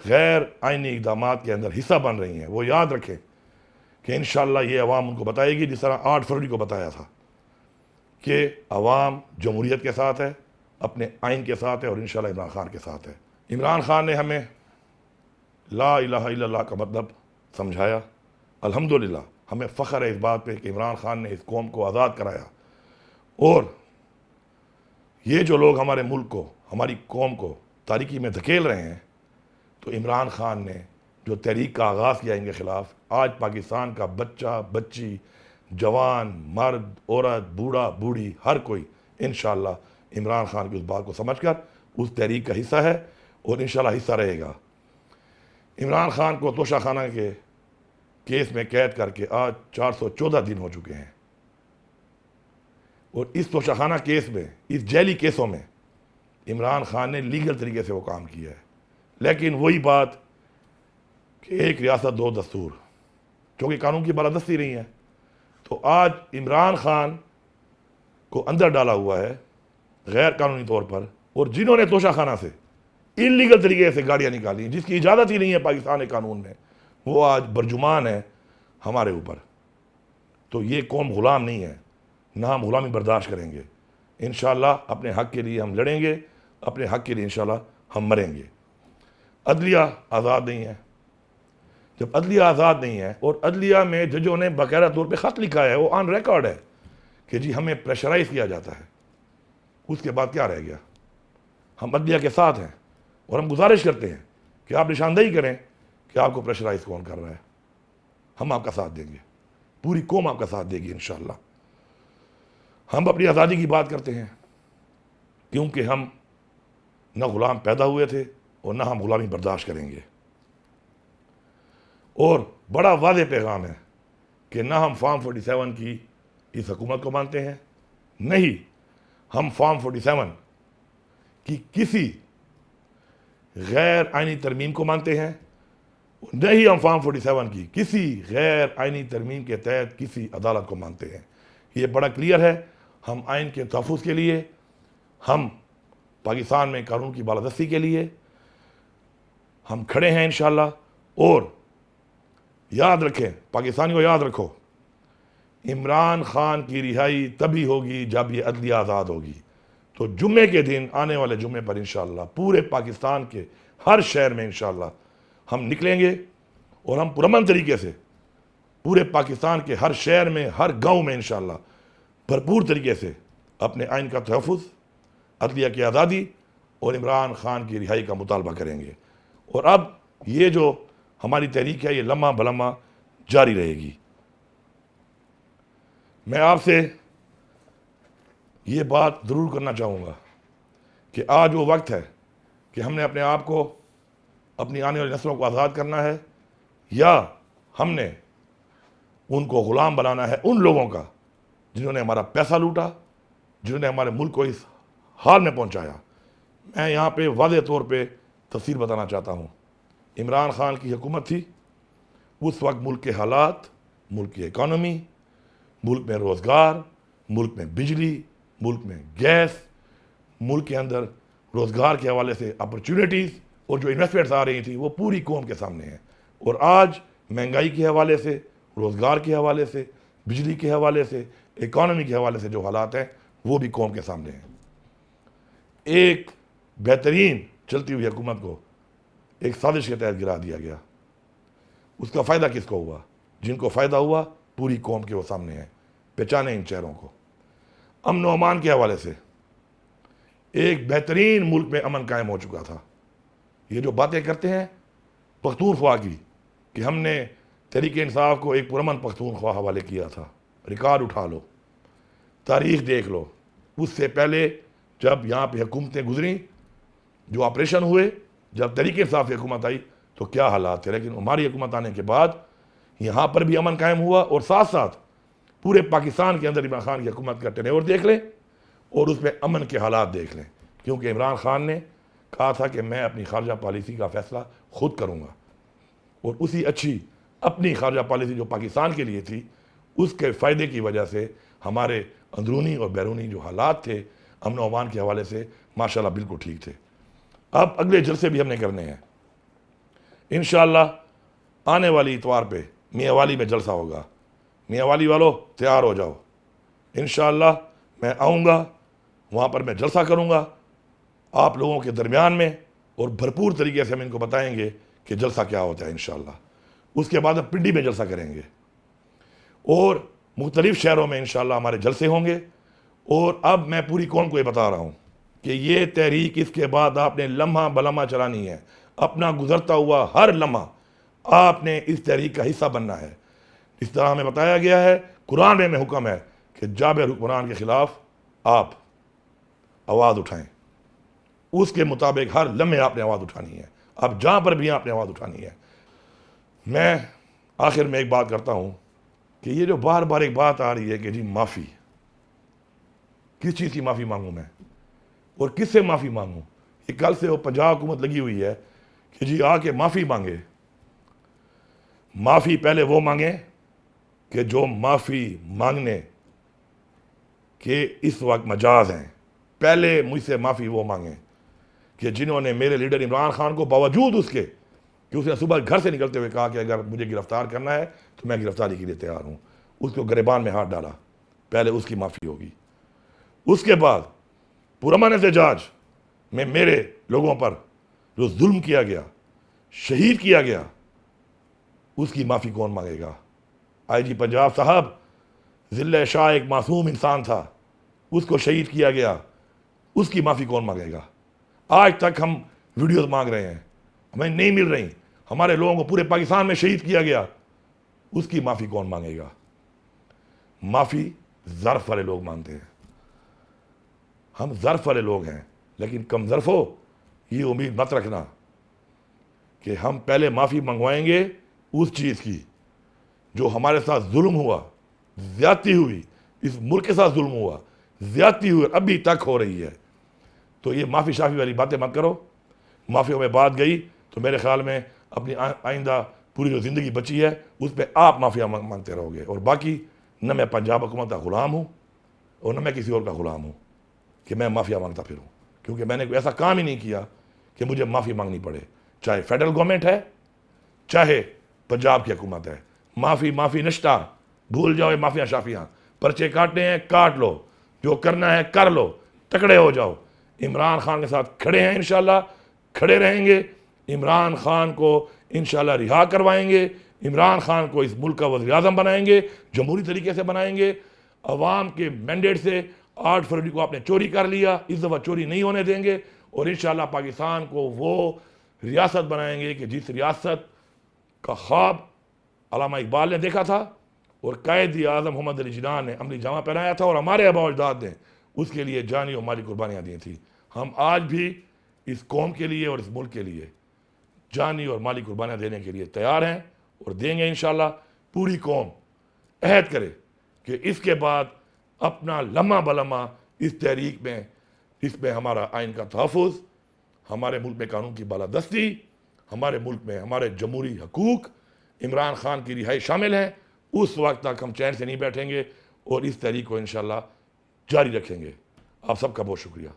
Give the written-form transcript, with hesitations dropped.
غیر آئینی اقدامات کے اندر حصہ بن رہی ہیں، وہ یاد رکھیں کہ انشاءاللہ یہ عوام ان کو بتائے گی، جس طرح 8 فروری کو بتایا تھا کہ عوام جمہوریت کے ساتھ ہے، اپنے آئین کے ساتھ ہے، اور انشاءاللہ عمران خان کے ساتھ ہے۔ عمران خان نے ہمیں لا الہ الا اللہ کا مطلب سمجھایا۔ الحمدللہ ہمیں فخر ہے اس بات پہ کہ عمران خان نے اس قوم کو آزاد کرایا، اور یہ جو لوگ ہمارے ملک کو، ہماری قوم کو تاریکی میں دھکیل رہے ہیں، تو عمران خان نے جو تحریک کا آغاز کیا ان کے خلاف، آج پاکستان کا بچہ بچی، جوان مرد عورت بوڑھا بوڑھی ہر کوئی انشاءاللہ عمران خان کی اس بات کو سمجھ کر اس تحریک کا حصہ ہے، اور انشاءاللہ حصہ رہے گا۔ عمران خان کو توشہ خانہ کے کیس میں قید کر کے آج 414 دن ہو چکے ہیں، اور اس توشہ خانہ کیس میں، اس جیلی کیسوں میں عمران خان نے لیگل طریقے سے وہ کام کیا ہے، لیکن وہی بات کہ ایک ریاست دو دستور، چونکہ قانون کی بالادستی نہیں ہے، تو آج عمران خان کو اندر ڈالا ہوا ہے غیر قانونی طور پر، اور جنہوں نے توشہ خانہ سے انلیگل طریقے سے گاڑیاں نکالی جس کی اجازت ہی نہیں ہے پاکستان قانون میں، وہ آج برجمان ہے ہمارے اوپر۔ تو یہ قوم غلام نہیں ہے، نہ ہم غلامی برداشت کریں گے۔ انشاءاللہ اپنے حق کے لیے ہم لڑیں گے، اپنے حق کے لیے انشاءاللہ ہم مریں گے۔ عدلیہ آزاد نہیں ہے۔ جب عدلیہ آزاد نہیں ہے، اور عدلیہ میں ججوں نے باقاعدہ طور پہ خط لکھا ہے، وہ آن ریکارڈ ہے کہ جی ہمیں پریشرائز کیا جاتا ہے، اس کے بعد کیا رہ گیا؟ ہم عدلیہ کے ساتھ ہیں، اور ہم گزارش کرتے ہیں کہ آپ نشاندہی کریں کہ آپ کو پریشرائز کون کر رہا ہے۔ ہم آپ کا ساتھ دیں گے، پوری قوم آپ کا ساتھ دے گی انشاءاللہ۔ ہم اپنی آزادی کی بات کرتے ہیں کیونکہ ہم نہ غلام پیدا ہوئے تھے اور نہ ہم غلامی برداشت کریں گے، اور بڑا واضح پیغام ہے کہ نہ ہم فارم 47 کی اس حکومت کو مانتے ہیں، نہیں ہم فارم 47 کی کسی غیر آئینی ترمیم کو مانتے ہیں، نہیں ہم فارم 47 کی کسی غیر آئینی ترمیم کے تحت کسی عدالت کو مانتے ہیں۔ یہ بڑا کلیئر ہے۔ ہم آئین کے تحفظ کے لیے، ہم پاکستان میں قانون کی بالادستی کے لیے ہم کھڑے ہیں انشاءاللہ۔ اور یاد رکھیں، پاکستانیوں یاد رکھو، عمران خان کی رہائی تبھی ہوگی جب یہ عدلیہ آزاد ہوگی۔ تو جمعے کے دن، آنے والے جمعے پر انشاءاللہ پورے پاکستان کے ہر شہر میں انشاءاللہ ہم نکلیں گے، اور ہم پرامن طریقے سے پورے پاکستان کے ہر شہر میں، ہر گاؤں میں انشاءاللہ بھرپور طریقے سے اپنے آئین کا تحفظ، عدلیہ کی آزادی اور عمران خان کی رہائی کا مطالبہ کریں گے۔ اور اب یہ جو ہماری تحریک ہے، یہ لمحہ بلمحہ جاری رہے گی۔ میں آپ سے یہ بات ضرور کرنا چاہوں گا کہ آج وہ وقت ہے کہ ہم نے اپنے آپ کو، اپنی آنے والی نسلوں کو آزاد کرنا ہے، یا ہم نے ان کو غلام بنانا ہے ان لوگوں کا جنہوں نے ہمارا پیسہ لوٹا، جنہوں نے ہمارے ملک کو اس حال میں پہنچایا۔ میں یہاں پہ واضح طور پہ تفصیل بتانا چاہتا ہوں۔ عمران خان کی حکومت تھی، اس وقت ملک کے حالات، ملک کی اکانومی، ملک میں روزگار، ملک میں بجلی، ملک میں گیس، ملک کے اندر روزگار کے حوالے سے اپرچونٹیز اور جو انویسٹمنٹس آ رہی تھیں وہ پوری قوم کے سامنے ہیں۔ اور آج مہنگائی کے حوالے سے، روزگار کے حوالے سے، بجلی کے حوالے سے، اکانومی کے حوالے سے جو حالات ہیں وہ بھی قوم کے سامنے ہیں۔ ایک بہترین چلتی ہوئی حکومت کو ایک سازش کے تحت گرا دیا گیا۔ اس کا فائدہ کس کو ہوا؟ جن کو فائدہ ہوا پوری قوم کے وہ سامنے ہیں، پہچانے ان چہروں کو۔ امن و امان کے حوالے سے ایک بہترین ملک میں امن قائم ہو چکا تھا۔ یہ جو باتیں کرتے ہیں پختونخوا کی کہ ہم نے تحریک انصاف کو ایک پرامن پختونخوا حوالے کیا تھا، ریکارڈ اٹھا لو، تاریخ دیکھ لو۔ اس سے پہلے جب یہاں پہ حکومتیں گزریں، جو آپریشن ہوئے، جب تحریک انصاف کی حکومت آئی تو کیا حالات تھے، لیکن ہماری حکومت آنے کے بعد یہاں پر بھی امن قائم ہوا، اور ساتھ ساتھ پورے پاکستان کے اندر عمران خان کی حکومت کا ٹینیور دیکھ لیں اور اس میں امن کے حالات دیکھ لیں، کیونکہ عمران خان نے کہا تھا کہ میں اپنی خارجہ پالیسی کا فیصلہ خود کروں گا، اور اسی اچھی اپنی خارجہ پالیسی جو پاکستان کے لیے تھی، اس کے فائدے کی وجہ سے ہمارے اندرونی اور بیرونی جو حالات تھے امن و امان کے حوالے سے ماشاءاللہ بالکل ٹھیک تھے۔ اب اگلے جلسے بھی ہم نے کرنے ہیں، انشاءاللہ آنے والی اتوار پہ میاں والی میں جلسہ ہوگا. میاں والی والوں تیار ہو جاؤ. انشاءاللہ میں آؤں گا, وہاں پر میں جلسہ کروں گا آپ لوگوں کے درمیان میں, اور بھرپور طریقے سے ہم ان کو بتائیں گے کہ جلسہ کیا ہوتا ہے انشاءاللہ. اس کے بعد ہم پنڈی میں جلسہ کریں گے, اور مختلف شہروں میں انشاءاللہ ہمارے جلسے ہوں گے. اور اب میں پوری قوم کو یہ بتا رہا ہوں کہ یہ تحریک اس کے بعد آپ نے لمحہ بلمحہ چلانی ہے. اپنا گزرتا ہوا ہر لمحہ آپ نے اس تحریک کا حصہ بننا ہے. اس طرح ہمیں بتایا گیا ہے, قرآن میں حکم ہے کہ جابر حکمران کے خلاف آپ آواز اٹھائیں. اس کے مطابق ہر لمحے آپ نے آواز اٹھانی ہے. اب جہاں پر بھی آپ نے آواز اٹھانی ہے. میں آخر میں ایک بات کرتا ہوں کہ یہ جو بار بار ایک بات آ رہی ہے کہ جی معافی, کس چیز کی معافی مانگوں میں اور کس سے معافی مانگوں؟ یہ کل سے وہ پنجاب حکومت لگی ہوئی ہے کہ جی آ کے معافی مانگے. معافی پہلے وہ مانگیں کہ جو معافی مانگنے کے اس وقت مجاز ہیں. پہلے مجھ سے معافی وہ مانگیں کہ جنہوں نے میرے لیڈر عمران خان کو باوجود اس کے کہ اس نے صبح گھر سے نکلتے ہوئے کہا کہ اگر مجھے گرفتار کرنا ہے تو میں گرفتاری کے لیے تیار ہوں, اس کو گریبان میں ہاتھ ڈالا. پہلے اس کی معافی ہوگی. اس کے بعد پرامن احتجاج میں میرے لوگوں پر جو ظلم کیا گیا, شہید کیا گیا, اس کی معافی کون مانگے گا؟ آئی جی پنجاب صاحب ضلع شاہ ایک معصوم انسان تھا, اس کو شہید کیا گیا, اس کی معافی کون مانگے گا؟ آج تک ہم ویڈیوز مانگ رہے ہیں, ہمیں نہیں مل رہی. ہمارے لوگوں کو پورے پاکستان میں شہید کیا گیا, اس کی معافی کون مانگے گا؟ معافی ظرف والے لوگ مانتے ہیں. ہم ظرف والے لوگ ہیں, لیکن کم ظرف ہو یہ امید مت رکھنا کہ ہم پہلے معافی منگوائیں گے اس چیز کی جو ہمارے ساتھ ظلم ہوا, زیادتی ہوئی, اس ملک کے ساتھ ظلم ہوا, زیادتی ہوئی, ابھی تک ہو رہی ہے. تو یہ معافی شافی والی باتیں مت کرو. معافیوں میں بات گئی تو میرے خیال میں اپنی آئندہ پوری جو زندگی بچی ہے اس پہ آپ معافیا مانگتے رہو گے. اور باقی نہ میں پنجاب حکومت کا غلام ہوں اور نہ میں کسی اور کا غلام ہوں کہ میں معافیا مانگتا پھروں, کیونکہ میں نے کوئی ایسا کام ہی نہیں کیا کہ مجھے معافی مانگنی پڑے, چاہے فیڈرل گورنمنٹ ہے چاہے پنجاب کی حکومت ہے. معافی نشتہ, بھول جاؤ یہ معافیاں شافیاں. پرچے کاٹنے ہیں کاٹ لو, جو کرنا ہے کر لو, تکڑے ہو جاؤ. عمران خان کے ساتھ کھڑے ہیں انشاءاللہ, کھڑے رہیں گے. عمران خان کو انشاءاللہ رہا کروائیں گے. عمران خان کو اس ملک کا وزیر اعظم بنائیں گے, جمہوری طریقے سے بنائیں گے. عوام کے مینڈیٹ سے 8 فروری کو آپ نے چوری کر لیا, اس دفعہ چوری نہیں ہونے دیں گے, اور انشاءاللہ پاکستان کو وہ ریاست بنائیں گے کہ جس ریاست کا خواب علامہ اقبال نے دیکھا تھا اور قائد اعظم محمد علی جناح نے عملی جامہ پہنایا تھا, اور ہمارے آباء و اجداد نے اس کے لیے جانی اور مالی قربانیاں دی تھیں. ہم آج بھی اس قوم کے لیے اور اس ملک کے لیے جانی اور مالی قربانیاں دینے کے لیے تیار ہیں اور دیں گے انشاءاللہ. پوری قوم عہد کرے کہ اس کے بعد اپنا لمحہ بلمحہ اس تحریک میں, اس میں ہمارا آئین کا تحفظ, ہمارے ملک میں قانون کی بالادستی, ہمارے ملک میں ہمارے جمہوری حقوق, عمران خان کی رہائی شامل ہیں. اس وقت تک ہم چین سے نہیں بیٹھیں گے اور اس تحریک کو انشاءاللہ جاری رکھیں گے. آپ سب کا بہت شکریہ.